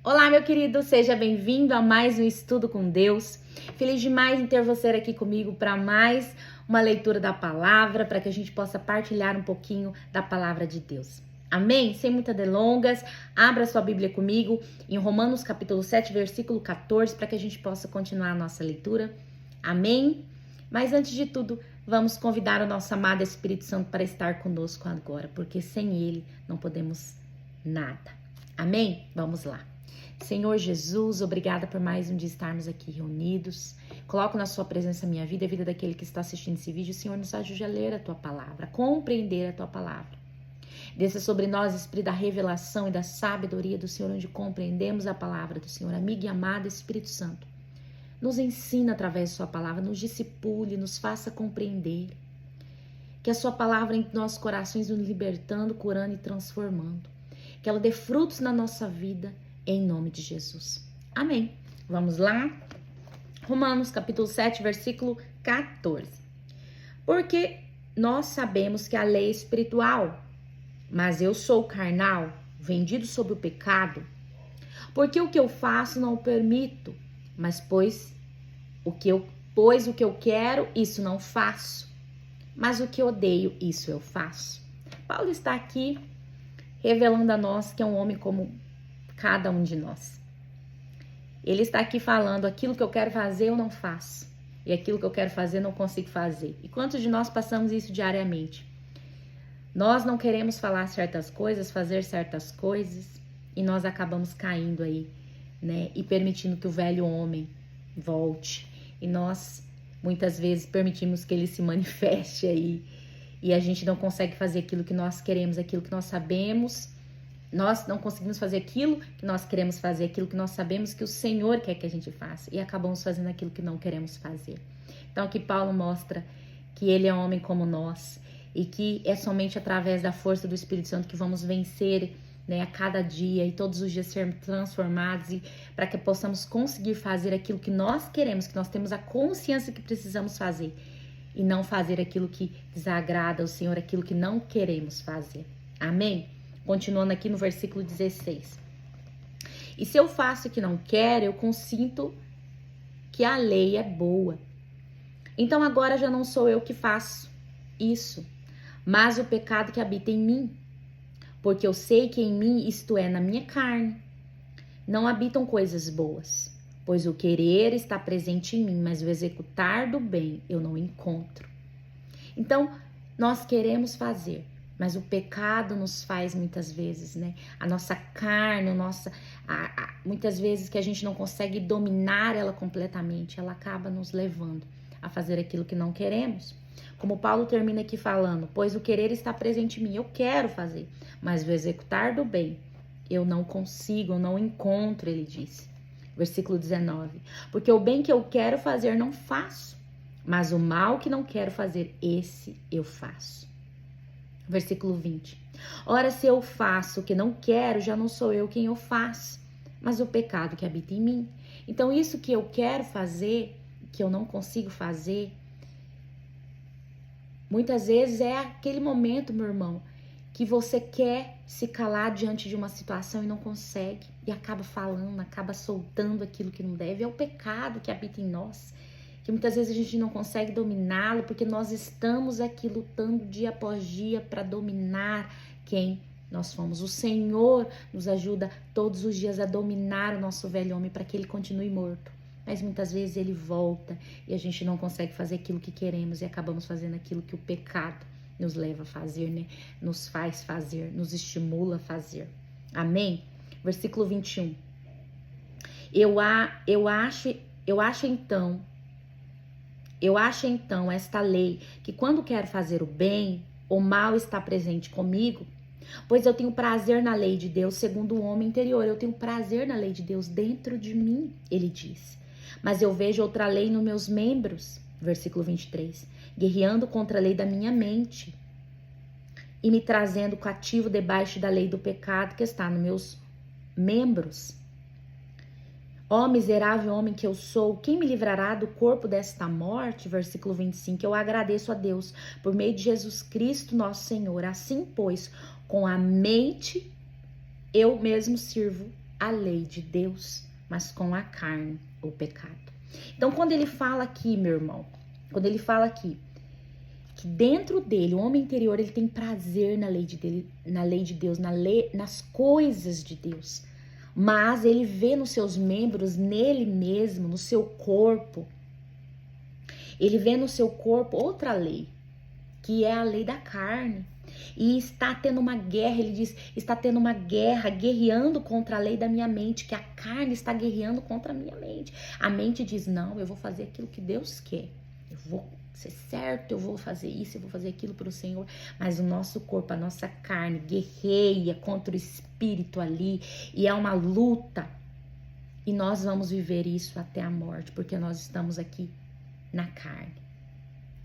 Olá, meu querido, seja bem-vindo a mais um Estudo com Deus. Feliz demais em ter você aqui comigo para mais uma leitura da palavra, para que a gente possa partilhar um pouquinho da palavra de Deus. Amém? Sem muitas delongas, abra sua Bíblia comigo em Romanos capítulo 7, versículo 14, para que a gente possa continuar a nossa leitura. Amém? Mas antes de tudo, vamos convidar o nosso amado Espírito Santo para estar conosco agora, porque sem ele não podemos nada. Amém? Vamos lá. Senhor Jesus, obrigada por mais um dia estarmos aqui reunidos. Coloco na sua presença a minha vida e a vida daquele que está assistindo esse vídeo. Senhor, nos ajude a ler a tua palavra, a compreender a tua palavra. Desça sobre nós, Espírito da revelação e da sabedoria do Senhor, onde compreendemos a palavra do Senhor. Amigo e amado Espírito Santo, nos ensina através da sua palavra, nos discipule, nos faça compreender. Que a sua palavra entre nossos corações nos libertando, curando e transformando. Que ela dê frutos na nossa vida, em nome de Jesus. Amém. Vamos lá? Romanos capítulo 7, versículo 14. Porque nós sabemos que a lei é espiritual, mas eu sou carnal, vendido sob o pecado. Porque o que eu faço não o permito, mas pois o que eu quero, isso não faço. Mas o que odeio, isso eu faço. Paulo está aqui revelando a nós que é um homem como cada um de nós. Ele está aqui falando, aquilo que eu quero fazer eu não faço, e aquilo que eu quero fazer eu não consigo fazer. E quantos de nós passamos isso diariamente? Nós não queremos falar certas coisas, fazer certas coisas, e nós acabamos caindo aí, né? E permitindo que o velho homem volte. E nós, muitas vezes, permitimos que ele se manifeste aí, e a gente não consegue fazer aquilo que nós queremos, aquilo que nós sabemos. Nós não conseguimos fazer aquilo que nós queremos fazer, aquilo que nós sabemos que o Senhor quer que a gente faça. E acabamos fazendo aquilo que não queremos fazer. Então aqui Paulo mostra que ele é homem como nós. E que é somente através da força do Espírito Santo que vamos vencer, né, a cada dia. E todos os dias sermos transformados. E para que possamos conseguir fazer aquilo que nós queremos. Que nós temos a consciência que precisamos fazer. E não fazer aquilo que desagrada ao Senhor, aquilo que não queremos fazer. Amém? Continuando aqui no versículo 16. E se eu faço o que não quero, eu consinto que a lei é boa. Então agora já não sou eu que faço isso, mas o pecado que habita em mim. Porque eu sei que em mim, isto é, na minha carne, não habitam coisas boas. Pois o querer está presente em mim, mas o executar do bem eu não encontro. Então, nós queremos fazer, mas o pecado nos faz muitas vezes, né? A nossa carne, muitas vezes que a gente não consegue dominar ela completamente, ela acaba nos levando a fazer aquilo que não queremos. Como Paulo termina aqui falando, pois o querer está presente em mim, eu quero fazer, mas o executar do bem, eu não consigo, eu não encontro, ele disse. Versículo 19, porque o bem que eu quero fazer não faço, mas o mal que não quero fazer, esse eu faço. Versículo 20. Ora, se eu faço o que não quero, já não sou eu quem eu faço, mas o pecado que habita em mim. Então, isso que eu quero fazer, que eu não consigo fazer, muitas vezes é aquele momento, meu irmão, que você quer se calar diante de uma situação e não consegue, e acaba falando, acaba soltando aquilo que não deve. É o pecado que habita em nós, que muitas vezes a gente não consegue dominá-lo, porque nós estamos aqui lutando dia após dia para dominar quem nós fomos. O Senhor nos ajuda todos os dias a dominar o nosso velho homem para que ele continue morto. Mas muitas vezes ele volta e a gente não consegue fazer aquilo que queremos e acabamos fazendo aquilo que o pecado nos leva a fazer, né? Nos faz fazer, nos estimula a fazer. Amém? Versículo 21. Eu acho então esta lei, que quando quero fazer o bem, o mal está presente comigo, pois eu tenho prazer na lei de Deus segundo o homem interior. Eu tenho prazer na lei de Deus dentro de mim, ele diz. Mas eu vejo outra lei nos meus membros, versículo 23, guerreando contra a lei da minha mente e me trazendo cativo debaixo da lei do pecado que está nos meus membros. Ó miserável homem que eu sou, quem me livrará do corpo desta morte? Versículo 25, eu agradeço a Deus por meio de Jesus Cristo nosso Senhor. Assim, pois, com a mente eu mesmo sirvo a lei de Deus, mas com a carne, o pecado. Então, quando ele fala aqui, meu irmão, quando ele fala aqui, que dentro dele, o homem interior, ele tem prazer na lei de Deus, nas coisas de Deus. Mas ele vê nos seus membros, nele mesmo, no seu corpo, ele vê no seu corpo outra lei, que é a lei da carne. E está tendo uma guerra, ele diz, está tendo uma guerra, guerreando contra a lei da minha mente, que a carne está guerreando contra a minha mente. A mente diz, não, eu vou fazer aquilo que Deus quer, eu vou ser certo, eu vou fazer isso, eu vou fazer aquilo para o Senhor. Mas o nosso corpo, a nossa carne guerreia contra o espírito ali, e é uma luta. E nós vamos viver isso até a morte, porque nós estamos aqui na carne.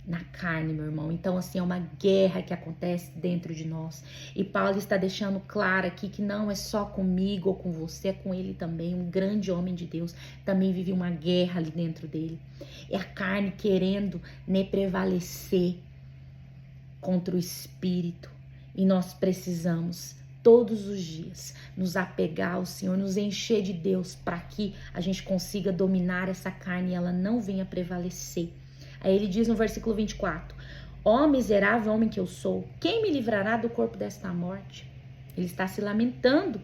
Na carne, meu irmão. Então, assim, é uma guerra que acontece dentro de nós. E Paulo está deixando claro aqui que não é só comigo ou com você, é com ele também. Um grande homem de Deus também vive uma guerra ali dentro dele. É a carne querendo, né, prevalecer contra o espírito. E nós precisamos todos os dias nos apegar ao Senhor, nos encher de Deus, para que a gente consiga dominar essa carne e ela não venha prevalecer. Aí ele diz no versículo 24, ó miserável homem que eu sou, quem me livrará do corpo desta morte? Ele está se lamentando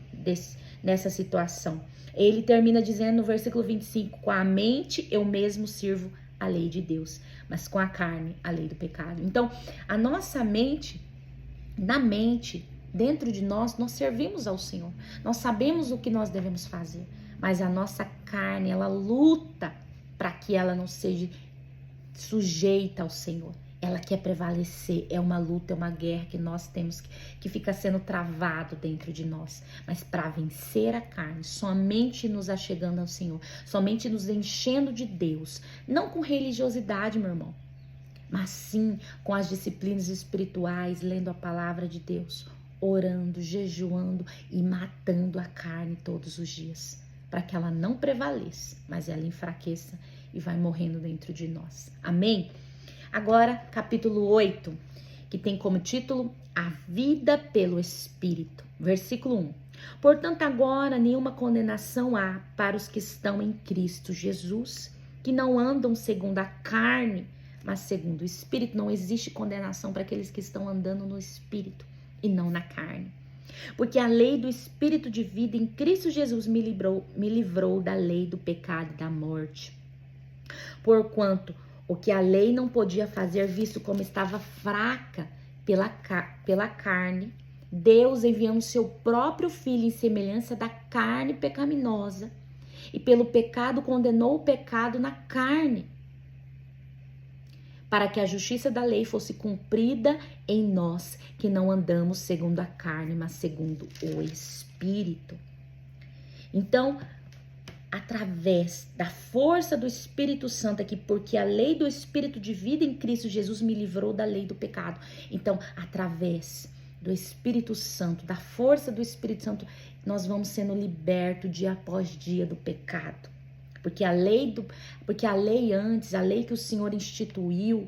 nessa situação. Ele termina dizendo no versículo 25, com a mente eu mesmo sirvo a lei de Deus, mas com a carne a lei do pecado. Então, a nossa mente, na mente, dentro de nós servimos ao Senhor. Nós sabemos o que nós devemos fazer, mas a nossa carne, ela luta para que ela não seja sujeita ao Senhor. Ela quer prevalecer, é uma luta, é uma guerra que nós temos que fica sendo travado dentro de nós. Mas para vencer a carne, somente nos achegando ao Senhor, somente nos enchendo de Deus, não com religiosidade, meu irmão, mas sim com as disciplinas espirituais, lendo a palavra de Deus, orando, jejuando e matando a carne todos os dias, para que ela não prevaleça, mas ela enfraqueça e vai morrendo dentro de nós. Amém? Agora, capítulo 8, que tem como título A Vida pelo Espírito. Versículo 1. Portanto, agora nenhuma condenação há para os que estão em Cristo Jesus, que não andam segundo a carne, mas segundo o Espírito. Não existe condenação para aqueles que estão andando no Espírito e não na carne. Porque a lei do Espírito de vida em Cristo Jesus me livrou da lei do pecado e da morte. Porquanto o que a lei não podia fazer, visto como estava fraca pela carne, Deus enviando seu próprio Filho em semelhança da carne pecaminosa, e pelo pecado condenou o pecado na carne, para que a justiça da lei fosse cumprida em nós, que não andamos segundo a carne, mas segundo o Espírito. Então, através da força do Espírito Santo aqui, porque a lei do Espírito de vida em Cristo Jesus me livrou da lei do pecado. Então, através do Espírito Santo, da força do Espírito Santo, nós vamos sendo libertos dia após dia do pecado. Porque a lei antes, a lei que o Senhor instituiu,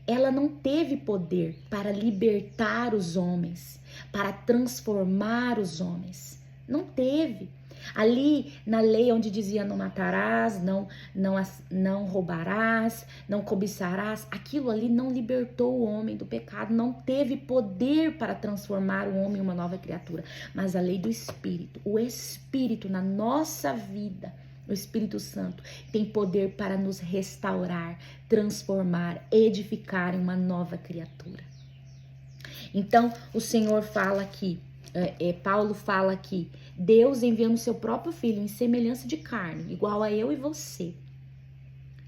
ela não teve poder para libertar os homens, para transformar os homens. Não teve. Ali na lei onde dizia não matarás, não roubarás, não cobiçarás, aquilo ali não libertou o homem do pecado, não teve poder para transformar o homem em uma nova criatura. Mas a lei do Espírito, o Espírito na nossa vida, o Espírito Santo tem poder para nos restaurar, transformar, edificar em uma nova criatura. Então o Senhor fala aqui, Paulo fala aqui, Deus enviando seu próprio Filho em semelhança de carne, igual a eu e você,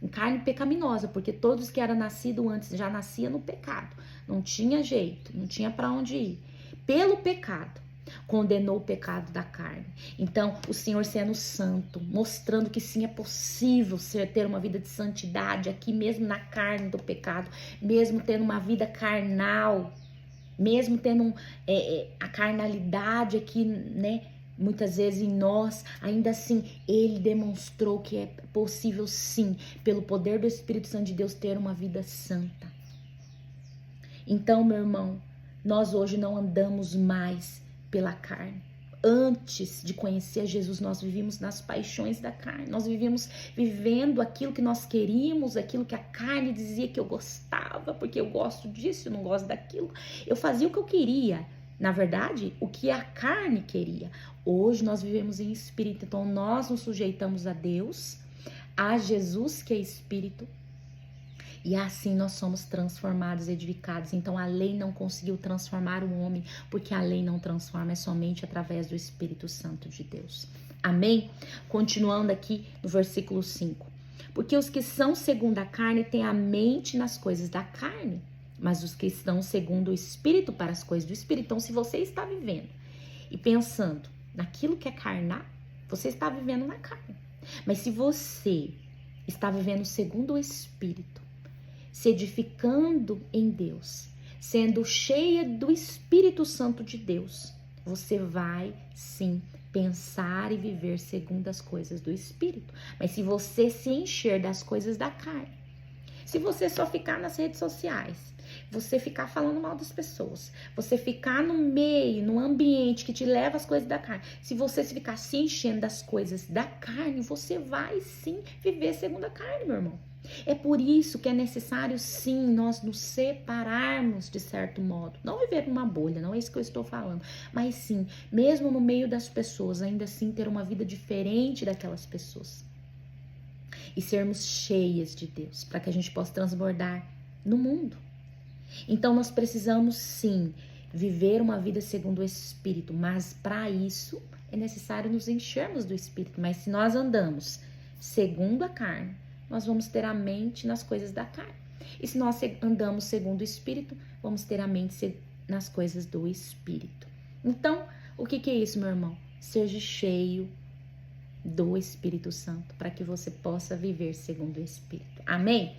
em carne pecaminosa, porque todos que eram nascidos antes já nasciam no pecado, não tinha jeito, não tinha para onde ir, pelo pecado, condenou o pecado da carne. Então o Senhor sendo santo, mostrando que sim, é possível ter uma vida de santidade aqui mesmo na carne do pecado, mesmo tendo uma vida carnal, mesmo tendo a carnalidade aqui, né, muitas vezes em nós, ainda assim, ele demonstrou que é possível sim, pelo poder do Espírito Santo de Deus, ter uma vida santa. Então, meu irmão, nós hoje não andamos mais pela carne. antes de conhecer Jesus, nós vivíamos nas paixões da carne. Nós vivíamos vivendo aquilo que nós queríamos, aquilo que a carne dizia que eu gostava, porque eu gosto disso, eu não gosto daquilo. Eu fazia o que eu queria. Na verdade, o que a carne queria. Hoje nós vivemos em espírito, então nós nos sujeitamos a Deus, a Jesus que é espírito, e assim nós somos transformados, edificados. Então a lei não conseguiu transformar o homem, porque a lei não transforma, é somente através do Espírito Santo de Deus. Amém? Continuando aqui no versículo 5. Porque os que são segundo a carne têm a mente nas coisas da carne, mas os que estão segundo o Espírito para as coisas do Espírito. Então, se você está vivendo e pensando naquilo que é carnal, você está vivendo na carne. Mas se você está vivendo segundo o Espírito, se edificando em Deus, sendo cheia do Espírito Santo de Deus, você vai sim pensar e viver segundo as coisas do Espírito. Mas se você se encher das coisas da carne, se você só ficar nas redes sociais, você ficar falando mal das pessoas, você ficar no meio, no ambiente que te leva às coisas da carne, se você ficar se enchendo das coisas da carne, você vai sim viver segundo a carne, meu irmão. É por isso que é necessário sim nós nos separarmos de certo modo, não viver numa bolha, não é isso que eu estou falando, mas sim, mesmo no meio das pessoas, ainda assim ter uma vida diferente daquelas pessoas e sermos cheias de Deus, para que a gente possa transbordar no mundo. Então nós precisamos sim viver uma vida segundo o Espírito, mas para isso é necessário nos enchermos do Espírito. Mas se nós andamos segundo a carne, nós vamos ter a mente nas coisas da carne. E se nós andamos segundo o Espírito, vamos ter a mente nas coisas do Espírito. Então, o que é isso, meu irmão? Seja cheio do Espírito Santo, para que você possa viver segundo o Espírito. Amém?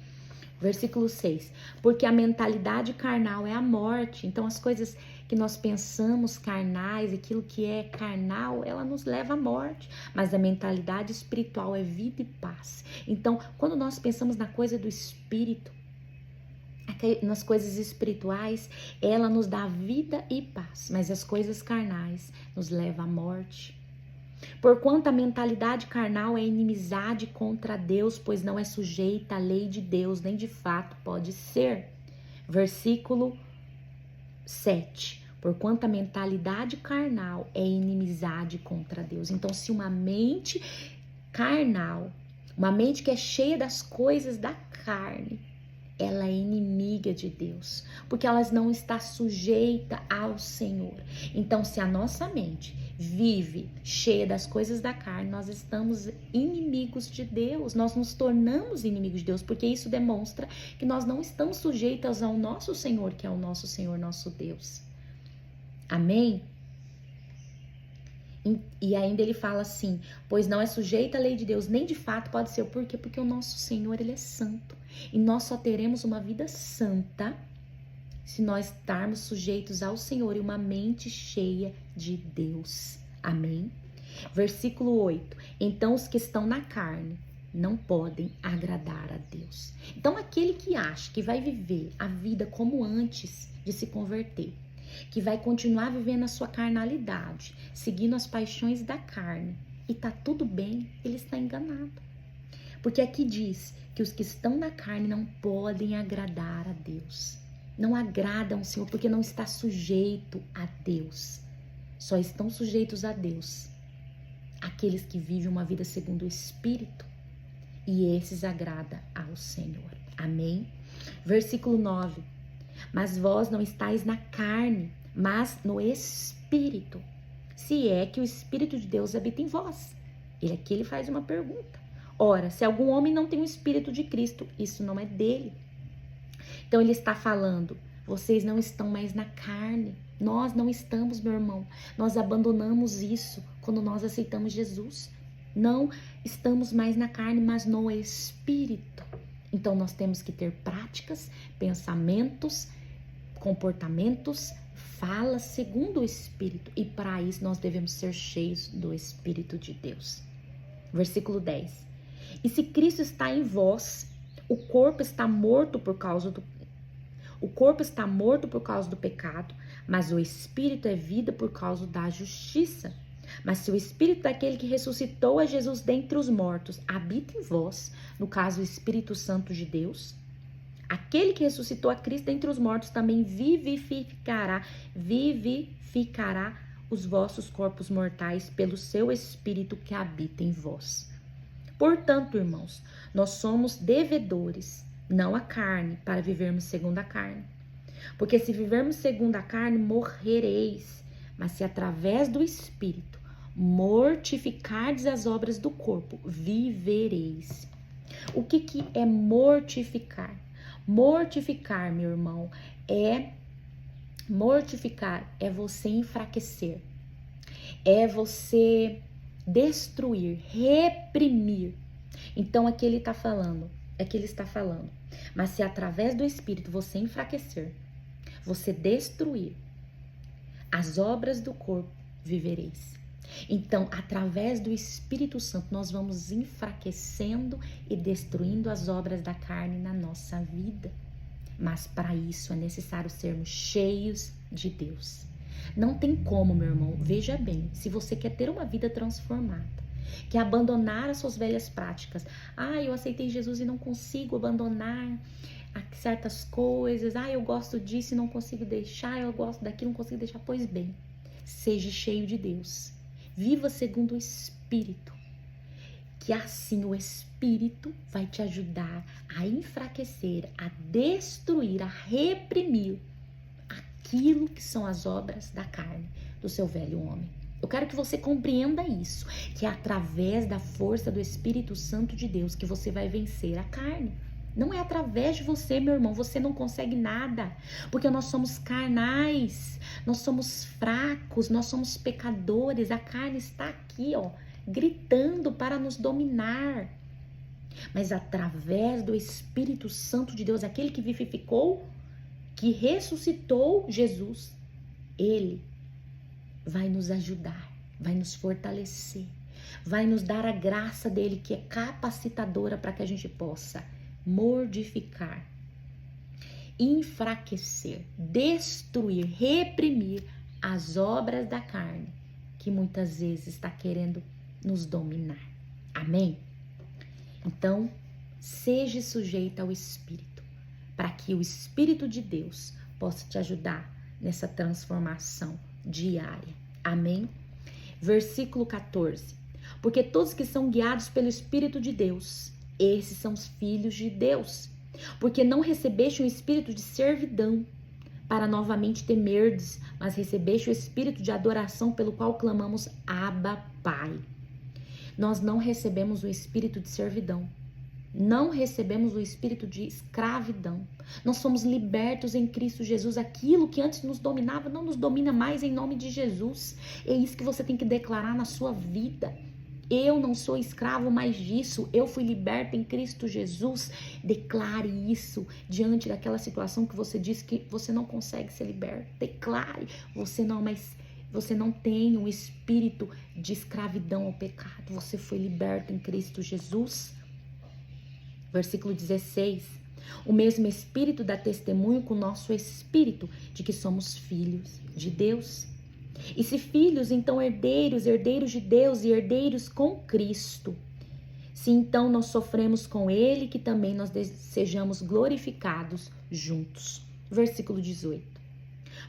Versículo 6. Porque a mentalidade carnal é a morte. Então, as coisas que nós pensamos carnais, aquilo que é carnal, ela nos leva à morte. Mas a mentalidade espiritual é vida e paz. Então, quando nós pensamos na coisa do Espírito, nas coisas espirituais, ela nos dá vida e paz. Mas as coisas carnais nos levam à morte. Porquanto a mentalidade carnal é inimizade contra Deus, pois não é sujeita à lei de Deus, nem de fato pode ser. Versículo 7. Porquanto a mentalidade carnal é inimizade contra Deus. Então, se uma mente carnal, uma mente que é cheia das coisas da carne, ela é inimiga de Deus, porque ela não está sujeita ao Senhor. Então, se a nossa mente vive cheia das coisas da carne, nós estamos inimigos de Deus, nós nos tornamos inimigos de Deus, porque isso demonstra que nós não estamos sujeitos ao nosso Senhor, que é o nosso Senhor, nosso Deus. Amém? E ainda ele fala assim, pois não é sujeita à lei de Deus, nem de fato pode ser. Por quê? Porque o nosso Senhor, ele é santo. E nós só teremos uma vida santa se nós estarmos sujeitos ao Senhor e uma mente cheia de Deus. Amém? Versículo 8. Então os que estão na carne não podem agradar a Deus. Então aquele que acha que vai viver a vida como antes de se converter, que vai continuar vivendo a sua carnalidade, seguindo as paixões da carne, e tá tudo bem, ele está enganado. Porque aqui diz que os que estão na carne não podem agradar a Deus. Não agradam o Senhor, porque não está sujeito a Deus. Só estão sujeitos a Deus aqueles que vivem uma vida segundo o Espírito, e esses agrada ao Senhor. Amém? Versículo 9. Mas vós não estáis na carne, mas no Espírito, se é que o Espírito de Deus habita em vós. Aqui ele faz uma pergunta. Ora, se algum homem não tem o Espírito de Cristo, isso não é dele. Então ele está falando, vocês não estão mais na carne. Nós não estamos, meu irmão. Nós abandonamos isso quando nós aceitamos Jesus. Não estamos mais na carne, mas no Espírito. Então nós temos que ter práticas, pensamentos, comportamentos, falas segundo o Espírito. E para isso nós devemos ser cheios do Espírito de Deus. Versículo 10. E se Cristo está em vós, o corpo está morto por causa do pecado, mas o Espírito é vida por causa da justiça. Mas se o Espírito daquele que ressuscitou a Jesus dentre os mortos habita em vós, no caso o Espírito Santo de Deus, aquele que ressuscitou a Cristo dentre os mortos também vivificará os vossos corpos mortais pelo seu Espírito que habita em vós. Portanto, irmãos, nós somos devedores, não a carne, para vivermos segundo a carne. Porque se vivermos segundo a carne, morrereis. Mas se através do Espírito mortificardes as obras do corpo, vivereis. O que é mortificar? Mortificar, meu irmão, mortificar é você enfraquecer, é você destruir, reprimir. Então aqui ele está falando, mas se através do Espírito você enfraquecer, você destruir as obras do corpo, vivereis. Então, através do Espírito Santo, nós vamos enfraquecendo e destruindo as obras da carne na nossa vida. Mas para isso é necessário sermos cheios de Deus. Não tem como, meu irmão, veja bem, se você quer ter uma vida transformada, quer abandonar as suas velhas práticas. Eu aceitei Jesus e não consigo abandonar certas coisas. Eu gosto disso e não consigo deixar, eu gosto daquilo e não consigo deixar. Pois bem, seja cheio de Deus. Viva segundo o Espírito, que assim o Espírito vai te ajudar a enfraquecer, a destruir, a reprimir aquilo que são as obras da carne, do seu velho homem. Eu quero que você compreenda isso, que é através da força do Espírito Santo de Deus que você vai vencer a carne. Não é através de você, meu irmão, você não consegue nada, porque nós somos carnais, nós somos fracos, nós somos pecadores, a carne está aqui, gritando para nos dominar. Mas através do Espírito Santo de Deus, aquele que vivificou, que ressuscitou Jesus, ele vai nos ajudar, vai nos fortalecer, vai nos dar a graça dele que é capacitadora para que a gente possa mortificar, enfraquecer, destruir, reprimir as obras da carne que muitas vezes está querendo nos dominar. Amém? Então, seja sujeita ao Espírito, para que o Espírito de Deus possa te ajudar nessa transformação diária. Amém? Versículo 14. Porque todos que são guiados pelo Espírito de Deus, esses são os filhos de Deus. Porque não recebeste um espírito de servidão, para novamente temerdes, mas recebeste o espírito de adoração, pelo qual clamamos, Abba, Pai. Nós não recebemos o espírito de servidão. Não recebemos o espírito de escravidão. Nós somos libertos em Cristo Jesus. Aquilo que antes nos dominava não nos domina mais, em nome de Jesus. É isso que você tem que declarar na sua vida. Eu não sou escravo mais disso. Eu fui liberta em Cristo Jesus. Declare isso diante daquela situação que você disse que você não consegue ser liberto. Declare. Você não tem um espírito de escravidão ao pecado. Você foi liberto em Cristo Jesus. Versículo 16. O mesmo Espírito dá testemunho com o nosso espírito de que somos filhos de Deus. E se filhos, então herdeiros, herdeiros de Deus e herdeiros com Cristo. Se então nós sofremos com Ele, que também nós sejamos glorificados juntos. Versículo 18.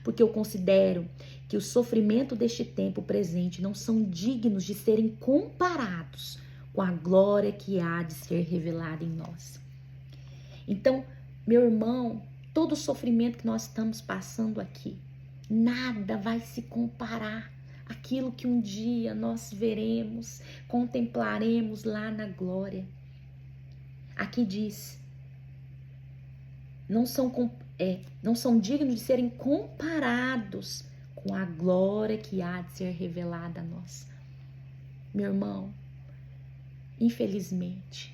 Porque eu considero que o sofrimento deste tempo presente não são dignos de serem comparados com a glória que há de ser revelada em nós. Então, meu irmão, todo o sofrimento que nós estamos passando aqui, nada vai se comparar àquilo que um dia nós veremos, contemplaremos lá na glória. Aqui diz, não são dignos de serem comparados com a glória que há de ser revelada a nós. Meu irmão, infelizmente,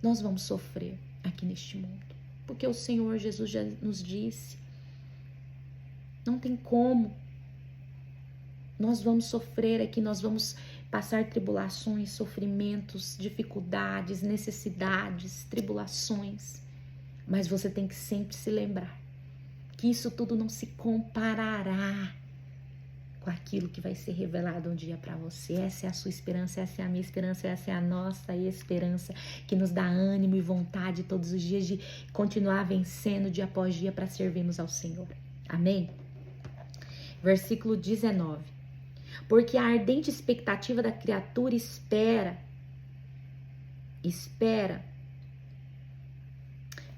nós vamos sofrer aqui neste mundo, porque o Senhor Jesus já nos disse, não tem como. Nós vamos sofrer aqui, nós vamos passar tribulações, sofrimentos, dificuldades, necessidades, tribulações. Mas você tem que sempre se lembrar que isso tudo não se comparará com com aquilo que vai ser revelado um dia para você. Essa é a sua esperança, essa é a minha esperança, essa é a nossa esperança, que nos dá ânimo e vontade todos os dias de continuar vencendo dia após dia para servirmos ao Senhor. Amém? Versículo 19. Porque a ardente expectativa da criatura espera.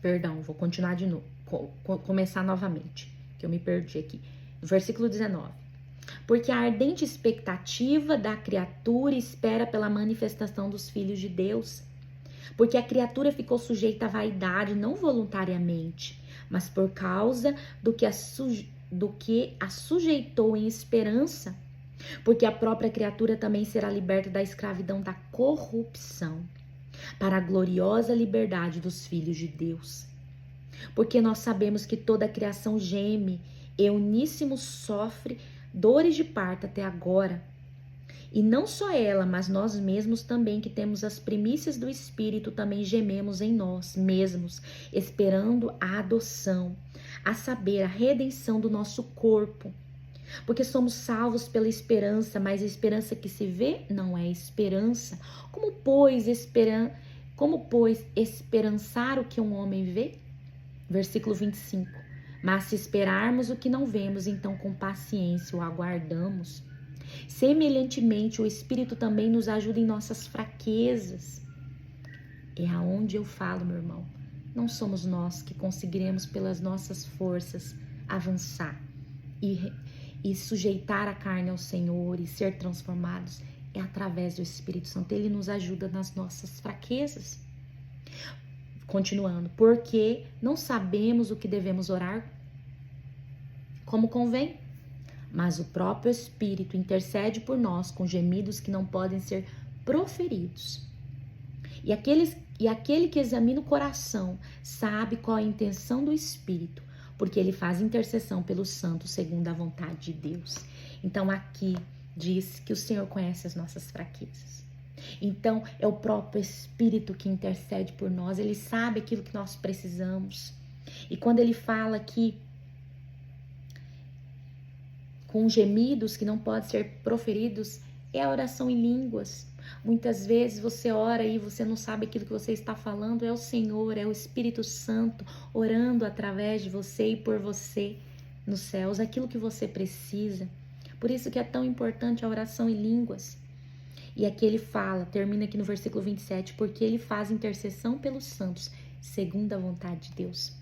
Perdão, vou continuar de novo, começar novamente, que eu me perdi aqui. Versículo 19. Porque a ardente expectativa da criatura espera pela manifestação dos filhos de Deus. Porque a criatura ficou sujeita à vaidade, não voluntariamente, mas por causa do que a sujeitou em esperança. Porque a própria criatura também será liberta da escravidão da corrupção, para a gloriosa liberdade dos filhos de Deus. Porque nós sabemos que toda a criação geme e uníssimo sofre dores de parto até agora. E não só ela, mas nós mesmos também, que temos as primícias do Espírito, também gememos em nós mesmos, esperando a adoção, a saber, a redenção do nosso corpo. Porque somos salvos pela esperança, mas a esperança que se vê não é esperança. Como, pois, esperançar o que um homem vê? Versículo 25. Mas se esperarmos o que não vemos, então com paciência o aguardamos. Semelhantemente, o Espírito também nos ajuda em nossas fraquezas. É aonde eu falo, meu irmão. Não somos nós que conseguiremos pelas nossas forças avançar e sujeitar a carne ao Senhor e ser transformados. É através do Espírito Santo. Ele nos ajuda nas nossas fraquezas. Continuando. Porque não sabemos o que devemos orar como convém. Mas o próprio Espírito intercede por nós com gemidos que não podem ser proferidos. E aquele que examina o coração sabe qual a intenção do Espírito, porque ele faz intercessão pelos santos segundo a vontade de Deus. Então aqui diz que o Senhor conhece as nossas fraquezas. Então é o próprio Espírito que intercede por nós, ele sabe aquilo que nós precisamos. E quando ele fala aqui com gemidos que não podem ser proferidos, é a oração em línguas. Muitas vezes você ora e você não sabe aquilo que você está falando, é o Senhor, é o Espírito Santo orando através de você e por você nos céus, aquilo que você precisa. Por isso que é tão importante a oração em línguas. E aqui ele fala, termina aqui no versículo 27, porque ele faz intercessão pelos santos, segundo a vontade de Deus.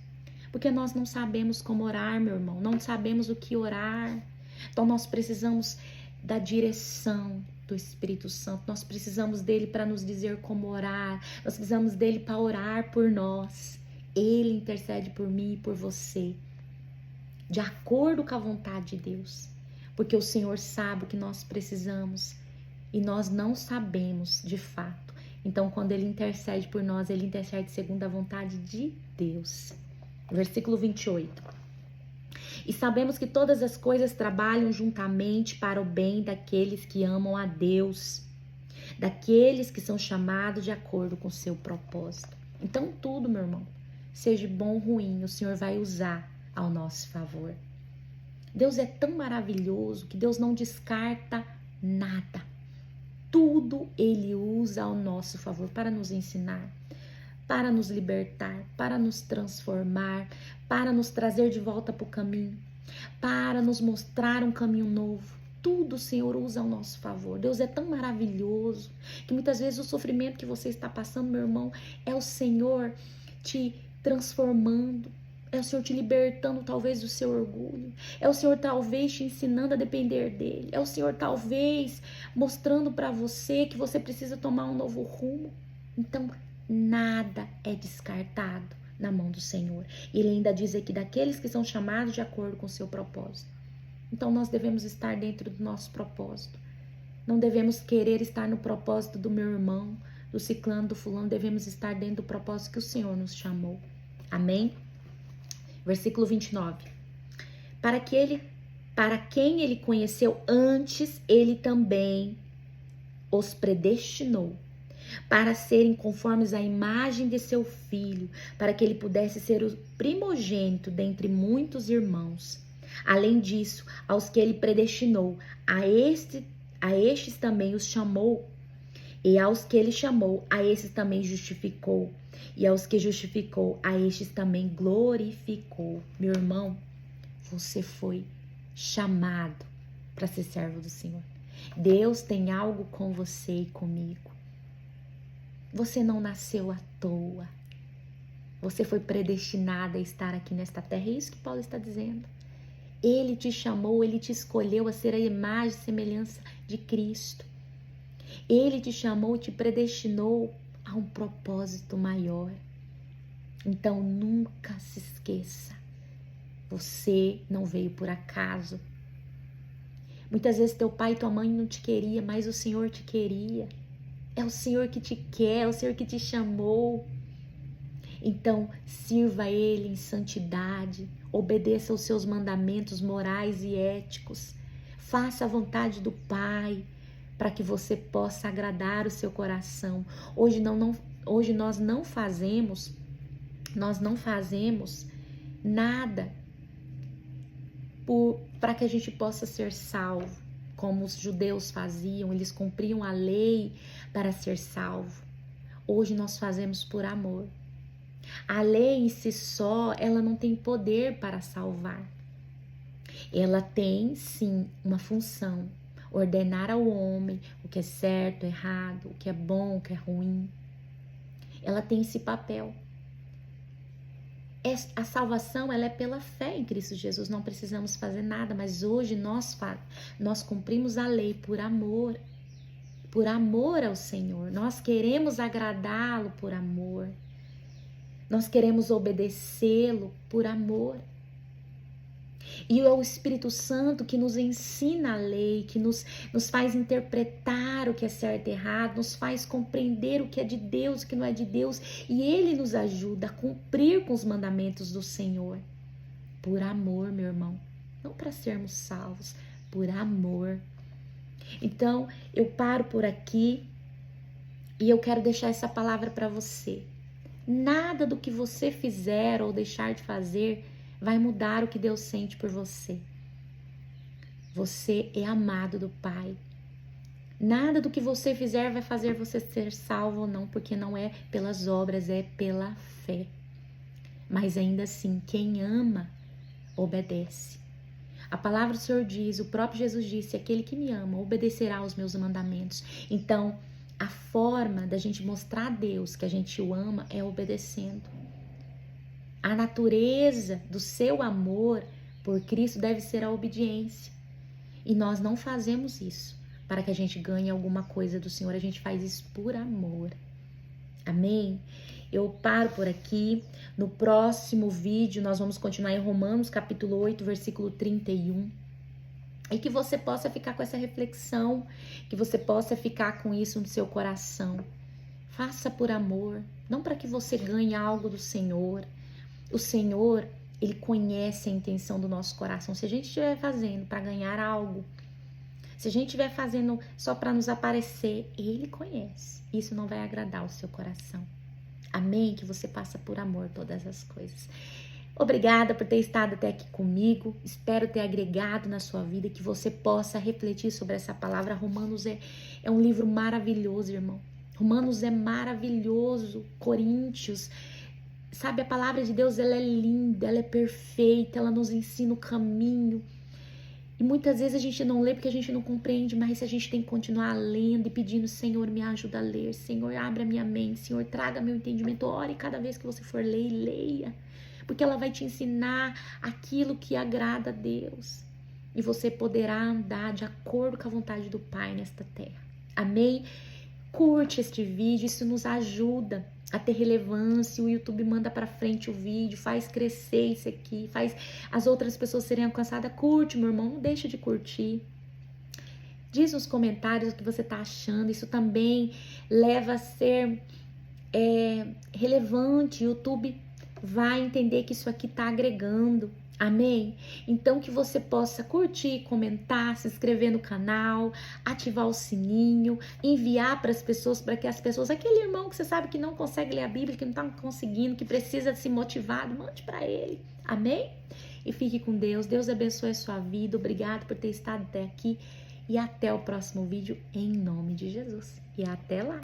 Porque nós não sabemos como orar, meu irmão, não sabemos o que orar. Então nós precisamos da direção do Espírito Santo, nós precisamos dele para nos dizer como orar, nós precisamos dele para orar por nós. Ele intercede por mim e por você, de acordo com a vontade de Deus, porque o Senhor sabe o que nós precisamos e nós não sabemos de fato. Então quando ele intercede por nós, ele intercede segundo a vontade de Deus. Versículo 28. E sabemos que todas as coisas trabalham juntamente para o bem daqueles que amam a Deus, daqueles que são chamados de acordo com o seu propósito. Então tudo, meu irmão, seja bom ou ruim, o Senhor vai usar ao nosso favor. Deus é tão maravilhoso que Deus não descarta nada. Tudo Ele usa ao nosso favor para nos ensinar, para nos libertar, para nos transformar, para nos trazer de volta para o caminho, para nos mostrar um caminho novo. Tudo o Senhor usa ao nosso favor. Deus é tão maravilhoso que muitas vezes o sofrimento que você está passando, meu irmão, é o Senhor te transformando, é o Senhor te libertando talvez do seu orgulho, é o Senhor talvez te ensinando a depender dele, é o Senhor talvez mostrando para você que você precisa tomar um novo rumo. Então nada é descartado na mão do Senhor. Ele ainda diz aqui, daqueles que são chamados de acordo com o seu propósito. Então nós devemos estar dentro do nosso propósito. Não devemos querer estar no propósito do meu irmão, do ciclano, do fulano. Devemos estar dentro do propósito que o Senhor nos chamou. Amém? Versículo 29. Para quem ele conheceu antes, ele também os predestinou para serem conformes à imagem de seu filho, para que ele pudesse ser o primogênito dentre muitos irmãos. Além disso, aos que ele predestinou, a estes também os chamou. E aos que ele chamou, a estes também justificou. E aos que justificou, a estes também glorificou. Meu irmão, você foi chamado para ser servo do Senhor. Deus tem algo com você e comigo. Você não nasceu à toa. Você foi predestinada a estar aqui nesta terra. É isso que Paulo está dizendo. Ele te chamou, ele te escolheu a ser a imagem e semelhança de Cristo. Ele te chamou, te predestinou a um propósito maior. Então nunca se esqueça. Você não veio por acaso. Muitas vezes teu pai e tua mãe não te queria, mas o Senhor te queria. É o Senhor que te quer, é o Senhor que te chamou. Então, sirva a Ele em santidade, obedeça aos seus mandamentos morais e éticos. Faça a vontade do Pai, para que você possa agradar o seu coração. Hoje nós não fazemos nada para que a gente possa ser salvo, como os judeus faziam, eles cumpriam a lei para ser salvo. Hoje nós fazemos por amor. A lei em si só, ela não tem poder para salvar. Ela tem, sim, uma função: ordenar ao homem o que é certo, errado, o que é bom, o que é ruim. Ela tem esse papel. A salvação, ela é pela fé em Cristo Jesus, não precisamos fazer nada, mas hoje nós cumprimos a lei por amor ao Senhor. Nós queremos agradá-lo por amor. Nós queremos obedecê-lo por amor. E é o Espírito Santo que nos ensina a lei, que nos faz interpretar o que é certo e errado, nos faz compreender o que é de Deus e o que não é de Deus. E Ele nos ajuda a cumprir com os mandamentos do Senhor. Por amor, meu irmão. Não para sermos salvos, por amor. Então, eu paro por aqui e eu quero deixar essa palavra para você. Nada do que você fizer ou deixar de fazer vai mudar o que Deus sente por você. Você é amado do Pai. Nada do que você fizer vai fazer você ser salvo ou não, porque não é pelas obras, é pela fé. Mas ainda assim, quem ama, obedece. A palavra do Senhor diz, o próprio Jesus disse, aquele que me ama, obedecerá aos meus mandamentos. Então, a forma da gente mostrar a Deus que a gente o ama é obedecendo. A natureza do seu amor por Cristo deve ser a obediência. E nós não fazemos isso para que a gente ganhe alguma coisa do Senhor. A gente faz isso por amor. Amém? Eu paro por aqui. No próximo vídeo nós vamos continuar em Romanos capítulo 8, versículo 31. E que você possa ficar com essa reflexão, que você possa ficar com isso no seu coração. Faça por amor, não para que você ganhe algo do Senhor. O Senhor, Ele conhece a intenção do nosso coração. Se a gente estiver fazendo para ganhar algo, se a gente estiver fazendo só para nos aparecer, Ele conhece. Isso não vai agradar o seu coração. Amém? Que você passa por amor todas as coisas. Obrigada por ter estado até aqui comigo. Espero ter agregado na sua vida, que você possa refletir sobre essa palavra. Romanos é um livro maravilhoso, irmão. Romanos é maravilhoso. Coríntios, sabe, a palavra de Deus, ela é linda, ela é perfeita, ela nos ensina o caminho. E muitas vezes a gente não lê porque a gente não compreende, mas a gente tem que continuar lendo e pedindo, Senhor, me ajuda a ler. Senhor, abre a minha mente. Senhor, traga meu entendimento. Ore cada vez que você for ler, leia. Porque ela vai te ensinar aquilo que agrada a Deus. E você poderá andar de acordo com a vontade do Pai nesta terra. Amém? Curte este vídeo, isso nos ajuda a ter relevância. O YouTube manda pra frente o vídeo, faz crescer isso aqui, faz as outras pessoas serem alcançadas. Curte, meu irmão, não deixa de curtir. Diz nos comentários o que você tá achando. Isso também leva a ser relevante. O YouTube vai entender que isso aqui tá agregando. Amém? Então que você possa curtir, comentar, se inscrever no canal, ativar o sininho, enviar para as pessoas, para que as pessoas, aquele irmão que você sabe que não consegue ler a Bíblia, que não está conseguindo, que precisa se motivar, mande para ele. Amém? e fique com Deus. Deus abençoe a sua vida. Obrigado por ter estado até aqui e até o próximo vídeo em nome de Jesus. E até lá!